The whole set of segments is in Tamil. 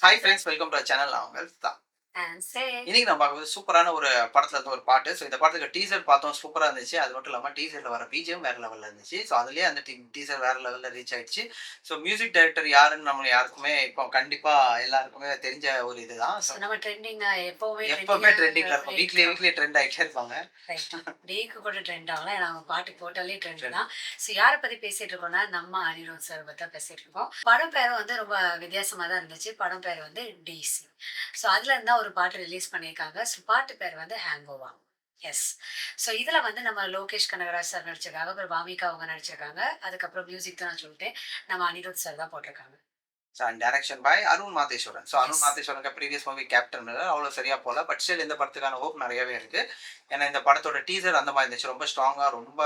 Hi friends, welcome to channel. நான் உங்கள் தான். இன்னைக்கு நம்ம பார்க்கும்போது சூப்பரான ஒரு படத்துல இருந்து ஒரு பாட்டு. ஸோ இந்த படத்துக்கு டீசர் பார்த்தோம். சூப்பரா இருந்துச்சு. அது மட்டும் இல்லாம டீசர்ல வர பிஜிஎம் வேற லெவல்ல இருந்துச்சு. ஸோ அதிலேயே அந்த டீசர் வேற லெவல்ல ரீச் ஆயிடுச்சு. ஸோ மியூசிக் டைரக்டர் யாருன்னு நம்ம யாருக்குமே இப்போ கண்டிப்பா எல்லாருக்குமே தெரிஞ்ச ஒரு இதுதான். ஸோ நம்ம ட்ரெண்டிங்கா எப்பவுமே ட்ரெண்டிங்ல இருக்கும். வீக்லி ட்ரெண்ட் ஆயிட்டே இருப்பாங்க. டேக்கு கூட ட்ரெண்ட் ஆகலாம். ஏன்னா அவங்க பாட்டு போட்டாலே ட்ரெண்ட் தான். ஸோ யாரை பத்தி பேசிட்டு இருக்கோம்னா நம்ம அனிருத் சார் பத்தி தான் பேசிட்டு இருக்கோம். படம் பேரும் வந்து ரொம்ப வித்தியாசமா தான் இருந்துச்சு. படம் பேர் வந்து டிசி. ஸோ அதுல இருந்தா ஒரு பாட்டு ரிலீஸ் பண்ணியிருக்காங்க. ஸோ பாட்டு பேர் வந்து ஹேங்கோவா. எஸ். ஸோ இதுல வந்து நம்ம லோகேஷ் கனகராஜ் சார் நடிச்சிருக்காங்க. அப்புறம் வாமிகா அவங்க நடிச்சிருக்காங்க. அதுக்கப்புறம் மியூசிக் தான் நான் சொல்லிட்டேன். நம்ம அனிருத் சார் தான் போட்டிருக்காங்க. And direction by Arun Matheswaran. So Arun yes. மாதேஸ்வரனுக்கு ப்ரீவியஸ் மூவி கேப்டன் அவ்வளோ சரியா போல. பட் ஸ்டில் இந்த படத்துக்கான ஹோப் நிறையவே இருக்கு. ஏன்னா இந்த படத்தோட டீசர் அந்த மாதிரி இருந்துச்சு. ரொம்ப ஸ்ட்ராங்கா, ரொம்ப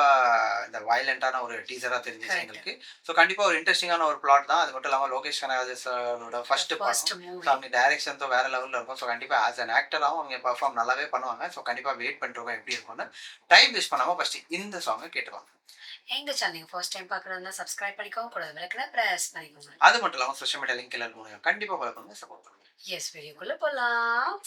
இந்த வயலண்டான ஒரு டீசரா தெரிஞ்சிச்சு கரெக்ட். எங்களுக்கு. ஸோ கண்டிப்பா ஒரு இன்ட்ரெஸ்டிங்கான ஒரு பிளாட் தான். அது மட்டும் இல்லாம லோகேஷ் கனகராஜ் சாரோட ஃபர்ஸ்ட் ஃபர்ஸ்ட் படம். So movie. அவங்க டைரக்ஷன் வேற லெவல்ல இருக்கும். ஸோ கண்டிப்பா ஆஸ் அன் ஆக்டராகவும் அவங்க பெர்ஃபார்ம் நல்லாவே பண்ணுவாங்க. ஸோ கண்டிப்பா வெயிட் பண்ணிருக்கோம் எப்படி இருக்கும்னு. டைம் வேஸ்ட் பண்ணாம ஃபர்ஸ்ட் இந்த சாங்கை கேட்டுவாங்க. எங்க சேனல் நீங்க ஃபர்ஸ்ட் டைம் பார்க்குறதா சப்ஸ்கிரைப் பண்ணிக்கோங்க. கூட விளக்குற பிரஸ் பண்ணிக்கோங்க. அது மட்டும் இல்லாம சோஷியல் மீடியா லிங்க் எல்லாம் மூலியம் கண்டிப்பா ஃபாலோ பண்ணுங்க, சப்போர்ட் பண்ணுங்க. எஸ், வீடியோக்குள்ள போலாம்.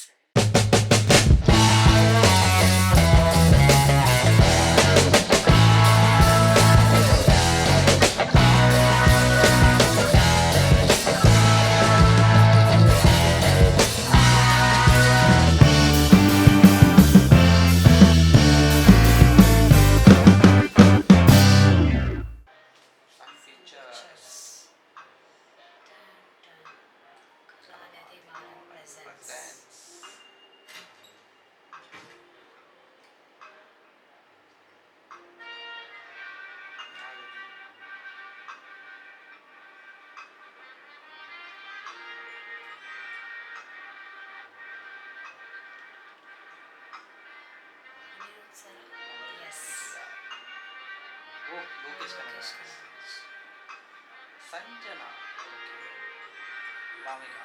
Some features. Presents. Oh, Lokesh Kanagaraj. Sanjana. Okay. Bhavika.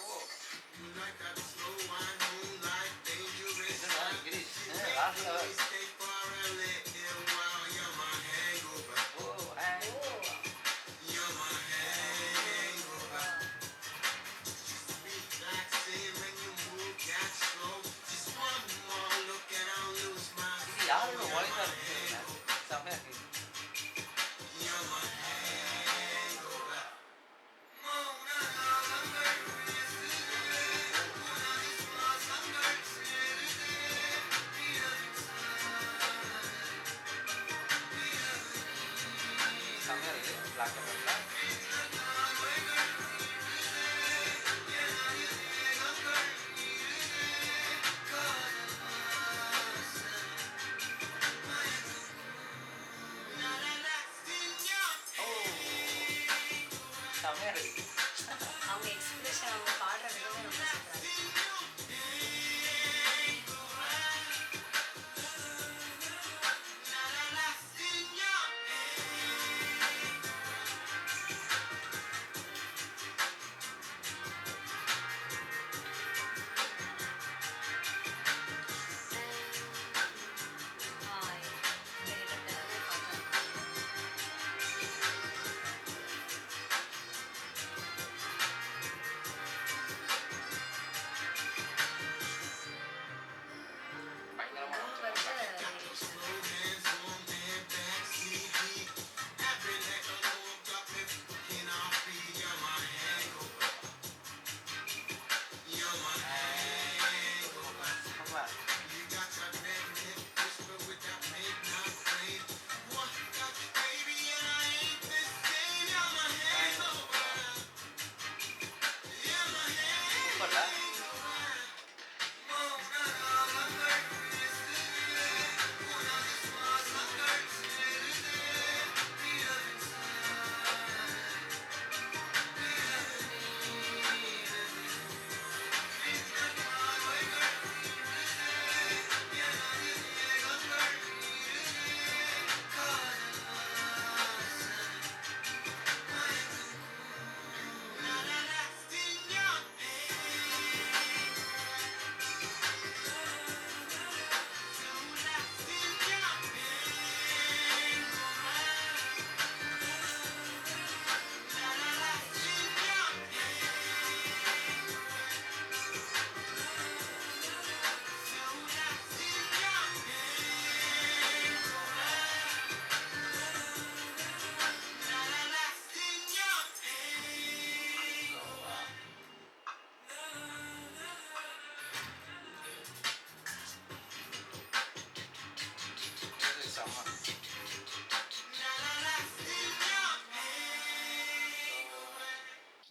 Oh. இதுதான் Girish. last level. Oh, and இது யாரோட வாய்ஸா இருக்கு? செம்மையா இருக்கு. செம்மையா இருக்கு. Black and ஒயிட்ல. ஓ, செம்மையா இருக்கு. அவங்க எக்ஸ்பிரஷன் அவங்க பாடுற விதமே ரொம்ப சூப்பரா இருக்கு. ஹாய். இந்த எல்லாமே பார்த்தா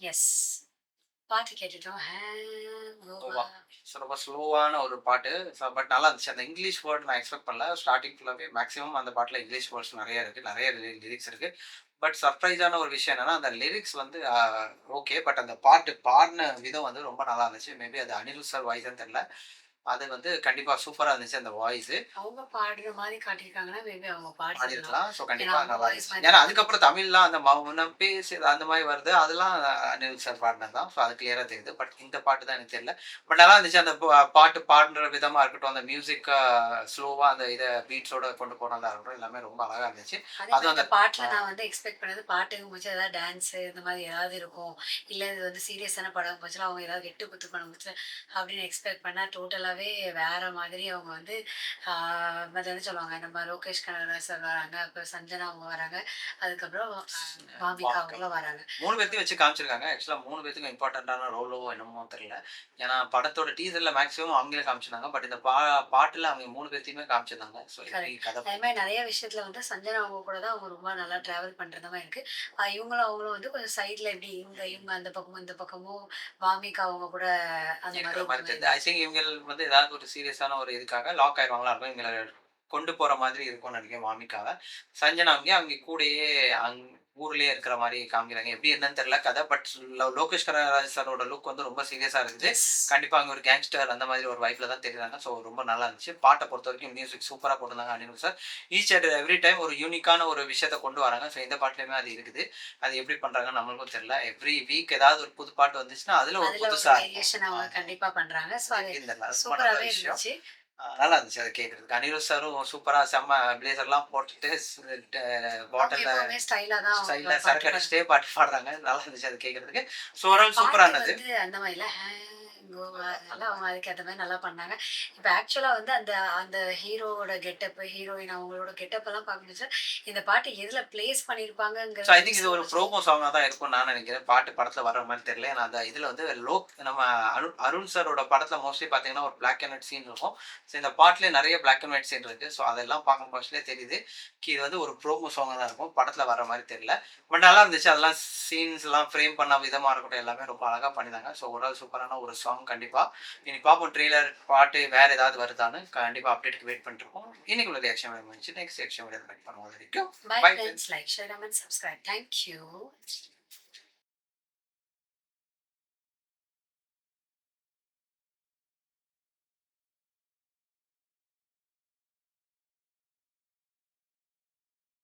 எஸ். பாட்டு கேட்டுட்டோம். ஹேங்கோவா. ரொம்ப ஸ்லோவான ஒரு பாட்டு. பட் நல்லா இருந்துச்சு. அந்த இங்கிலீஷ் வேர்ட் நான் எக்ஸ்பெக்ட் பண்ணல. ஸ்டார்ட்டிங் ஃபுல்லாவே மேக்ஸிமம் அந்த பாட்டுல இங்கிலீஷ் வேர்ட்ஸ் நெறைய இருக்கு. நெறைய லிரிக்ஸ் இருக்கு. பட் சர்ப்ரைஸான ஒரு விஷயம் என்னன்னா, அந்த லிரிக்ஸ் வந்து ஓகே. பட் அந்த பாட்டு பாடுன விதம் வந்து ரொம்ப நல்லா இருந்துச்சு. மேபி அது அனிருத் சார் வாய்ஸான்னு தெரியல. அது வந்து கண்டிப்பா சூப்பரா இருந்துச்சு அந்த வாய்ஸு. அவங்க பாடுற மாரி காட்டியிருக்காங்கன்னா, மேபி அவங்க பாடியிருக்கலாம். பாடியிருக்கலாம். ஸோ ஏன்னா கண்டிப்பா அவங்க நல்லா வாய்ஸ் இருந்துச்சு. மாரி ஏன்னா அதுக்கப்புறம் தமிழ்லாம் அந்த மௌனம் பேசுது அந்த மாரி வருது. அதெல்லாம் அனிருத் சார் பாடுனது தான். ஸோ அது கிளியரா தெரியுது. பட் இந்த பாட்டு தான் எனக்கு தெரியல. பட் நல்லா இருந்துச்சு. அந்த பாட்டு பாடுற விதமா இருக்கட்டும், அந்த மியூசிக்க ஸ்லோவா அந்த இத பீட்ஸோட கொண்டு போனதா இருக்கட்டும், எல்லாமே ரொம்ப அழகா இருந்துச்சு. அதே மாரி அதுவும் இந்த அந்த பாட்டுல நான் வந்து எக்ஸ்பெக்ட் பண்ணது பாட்டுக்கு முடிச்சு ஏதாவது டான்ஸு இந்த மாரி ஏதாவது இருக்கும். இல்ல இது வந்து சீரியஸான படம் போச்சுன்னா, அவங்க ஏதாவது வெட்டு குத்து படம் போச்சு அப்படின்னு எக்ஸ்பெக்ட் பண்ணா, டோட்டலாவே வேற மாதிரி அவங்க வந்து அது என்ன சொல்லுவாங்க, நம்ம லோகேஷ் கனகராஜ் சார் வராங்க, அப்புறம் சஞ்சனா அவங்க வராங்க, அதுக்கப்புறம் பாமிகா வாமிக்க அவங்களும் வராங்க. 3 பேத்தையும் வச்சு காமிச்சிருக்காங்க. ஆக்சுவலா 3 பேத்துக்கும் இம்பார்ட்டன்ட்டான ரோலோ என்னமோ தெரியல. ஏன்னா படத்தோட டீசர்ல மேக்ஸிமம் அவங்களே காமிச்சிருந்தாங்க. பட் இந்த பாட்டுல அவங்க 3 பேத்தையுமே காமிச்சிருந்தாங்க. ஸோ எப்படி கரெக்ட். கதை அதே மாரி நெறைய விஷயத்துல வந்து சஞ்சனா அவங்க கூட தான் அவங்க ரொம்ப நல்லா டிராவல் பண்றது மாரி இருக்கு. இவங்களும் அவங்களும் வந்து கொஞ்சம் சைட்ல எப்படி இவங்க அந்த பக்கமும், இந்த பக்கமும் வாமிகா அவங்க கூட அந்த இருக்கிற மாரி மாரி இருந்த மாரி தெரியுது. ஐ இருந்துச்சு. திங்க் இவங்க வந்து ஏதாவது ஒரு சீரியஸான ஒரு இதுக்காக லாக் ஆயிருவாங்களா இருக்கும். இவங்கள கொண்டு போற மாதிரி இருக்கும்னு நினைக்கிறேன் வாமிகாவ. சஞ்சனா அவங்க கூடயே ஊர்லயே இருக்கிற மாரி காமிக்கிறாங்க. எப்படி என்னன்னு தெரியல கதை. பட் லோகேஷ் கனகராஜ் சாரோட லுக் வந்து ரொம்ப சீரியஸா இருக்குது. எஸ். கண்டிப்பா அங்க ஒரு கேங்ஸ்டர் அந்த மாதிரி ஒரு வைப்ல தான் தெரியுறாங்க. ஸோ ரொம்ப நல்லா இருந்துச்சு. பாட்ட பொறுத்தவரைக்கும் மியூசிக் சூப்பரா போட்டிருந்தாங்க Anirudh sir. Each and every time ஒரு யூனிக்கான ஒரு விஷயத்த கொண்டு வராங்க. ஸோ இந்த பாட்டுலயுமே அது இருக்குது. அது எப்படி பண்றாங்கன்னு நம்மளுக்கும் தெரியல. எவ்ரி வீக் ஏதாவது ஒரு புது பாட்டு வந்துச்சுன்னா, அதுல ஒரு அதுல ஒரு புதுசா இருக்கும். வேரியேஷன் அவங்க கண்டிப்பா பண்றாங்க. ஸோ அது இந்த ரொம்ப நல்ல சூப்பராவே விஷயம். இருந்துச்சு. நல்லா இருந்துச்சு அத கேட்கறதுக்கு. அனிருத் சாரும் சூப்பரா செம்ம பிளேசர்லாம் போட்டுட்டு அவங்க பாட்டில்ல எப்பவுமே ஸ்டைலா தான் அவங்க ஸ்டைல்ல பாட்டு சரக்கு பாடு அடிச்சுட்டே பாட்டு பாடுறாங்க. நல்லா இருந்துச்சு அது கேட்கறதுக்கு. ஸோ ஏன்னா ஓவரால் சூப்பரா பாட்டு இருந்தது. வந்து அந்த மாரில ஹேங்கோவா அதெல்லாம் அவங்க அதுக்கு ஏத்த மாரி நல்லா பண்ணாங்க. இப்ப ஆக்சுவலா வந்து அந்த அந்த ஹீரோவோட கெட்டப், ஹீரோயின் அவங்களோட கெட்டப் எல்லாம் பார்க்கும்போது, இந்த பாட்டு எதுல பிளேஸ் ஸோ ஐ பண்ணியிருப்பாங்கங்கிறது திங்க் வந்து இது ஒரு ப்ரோமோ சாங்கா தான் இருக்கும்னு நான் நினைக்கிறேன். பாட்டு படத்துல வர்ற மாரி தெரியல. ஏன்னா அந்த இதுல வந்து நம்ம அருண் சாரோட படத்துல மோஸ்ட்லி பார்த்தீங்கன்னா, ஒரு பிளாக் அண்ட் ஒயிட் சீன் இருக்கும். ஸோ இந்த பாட்டுலயே நெறைய பிளாக் அண்ட் ஒயிட் சீன் இருக்கு. ஸோ அதெல்லாம் பார்க்கும் பட்சத்திலே தெரியுது. இது வந்து ஒரு ப்ரோமோ சாங்கா தான் இருக்கும். படத்துல வர்ற மாரி தெரியல. பட் நல்லா இருந்துச்சு. அதெல்லாம் சீன்ஸ்லாம் ஃப்ரேம் பண்ண விதமா இருக்கட்டும், எல்லாமே ரொம்ப அழகா பண்ணியிருந்தாங்க. ஸோ ஓவரால் சூப்பரான ஒரு சாங் கண்டிப்பா. இனி பார்ப்போம் ட்ரெய்லர், பாட்டு வேற ஏதாவது வருதான்னு. கண்டிப்பா அப்டேட்க்கு வெயிட் பண்ணிட்டுருக்கோம். இன்னைக்கு உள்ள ரியாக்ஷன் முடிஞ்சுச்சு. நெக்ஸ்ட் ரியாக்ஷன் மீட் பண்ணுவோம். அது வரைக்கும் bye bye friends. Friends. Like, share, comment, subscribe. Thank you.